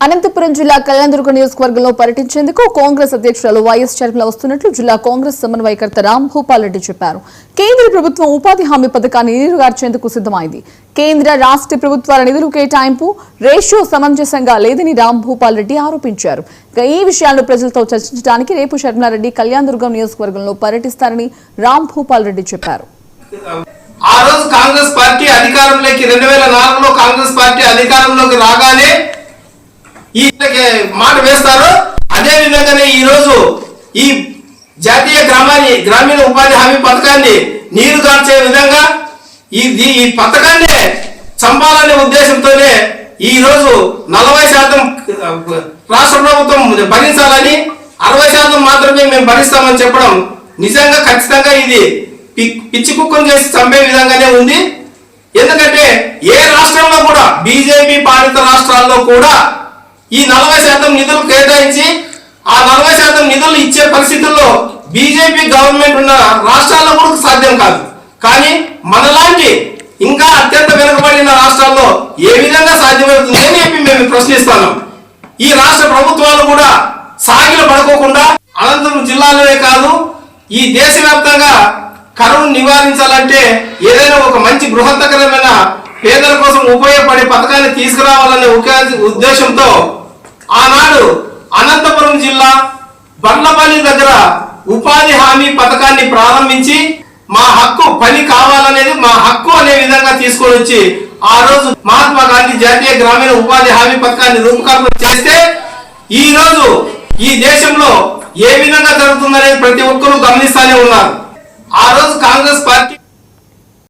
అనంతపురం జిల్లా కళ్యాణదుర్గ నియోజకవర్గంలో పర్యటించేందుకు కాంగ్రెస్ అధ్యక్షురాలు వైఎస్ షర్మిల వస్తున్నట్లు జిల్లా కాంగ్రెస్ సమన్వయకర్త రామ్ భూపాల్ రెడ్డి చెప్పారు. కేంద్ర ప్రభుత్వం ఉపాధి హామీ పథకాన్ని నీరుగార్చేందుకు సిద్దమైంది. కేంద్ర రాష్ట్ర ప్రభుత్వాల నిధులు కేటాయింపు రేషియో సమంజసంగా లేదని రామ్ భూపాల్ రెడ్డి ఆరోపించారు. ఈ విషయాలను ప్రజలతో చర్చించడానికి రేపు షర్మిలారెడ్డి కళ్యాణదుర్గం నియోజకవర్గంలో పర్యటిస్తారని రామ్ భూపాల్ రెడ్డి చెప్పారు. ఆ రోజు కాంగ్రెస్ పార్టీ అధికారంలోకి 2004లో కాంగ్రెస్ పార్టీ అధికారంలోకి రాగానే ఈ మాట వేస్తారు. అదే విధంగానే ఈ రోజు ఈ జాతీయ గ్రామీణ ఉపాధి హామీ పథకాన్ని నీరు గార్చే విధంగా ఈ పథకాన్ని చంపాలనే ఉద్దేశంతోనే ఈ రోజు 40% రాష్ట్ర ప్రభుత్వం భరించాలని 60% మాత్రమే మేము భరిస్తామని చెప్పడం నిజంగా ఖచ్చితంగా ఇది పిచ్చి కుక్కను చేసి చంపే విధంగానే ఉంది. ఎందుకంటే ఏ రాష్ట్రంలో కూడా బీజేపీ పాలిత రాష్ట్రాల్లో కూడా ఈ 40% నిధులు కేటాయించి ఆ 40% నిధులు ఇచ్చే పరిస్థితుల్లో బీజేపీ గవర్నమెంట్ ఉన్న రాష్ట్రాల్లో కూడా సాధ్యం కాదు. కానీ మనలాంటి ఇంకా అత్యంత వెనుకబడిన రాష్ట్రాల్లో ఏ విధంగా సాధ్యమవుతుంది అని చెప్పి మేము ప్రశ్నిస్తున్నాం. ఈ రాష్ట్ర ప్రభుత్వాలు కూడా సాగిలు పడుకోకుండా అనంతపురం జిల్లాలోనే కాదు ఈ దేశవ్యాప్తంగా కరువును నివారించాలంటే ఏదైనా ఒక మంచి బృహత్తకరమైన పేదల కోసం ఉపయోగపడే పథకాన్ని తీసుకురావాలనే ఉద్దేశంతో ఆనాడు అనంతపురం జిల్లా బండ్లపల్లి దగ్గర ఉపాధి హామీ పథకాన్ని ప్రారంభించి మా హక్కు పని కావాలనేది మా హక్కు అనే విధంగా తీసుకొని వచ్చి ఆ రోజు మహాత్మా గాంధీ జాతీయ గ్రామీణ ఉపాధి హామీ పథకాన్ని రూపకల్పన చేస్తే ఈ రోజు ఈ దేశంలో ఏ విధంగా జరుగుతుందనేది ప్రతి ఒక్కరూ గమనిస్తూనే ఉన్నారు. ఆ రోజు కాంగ్రెస్ పార్టీ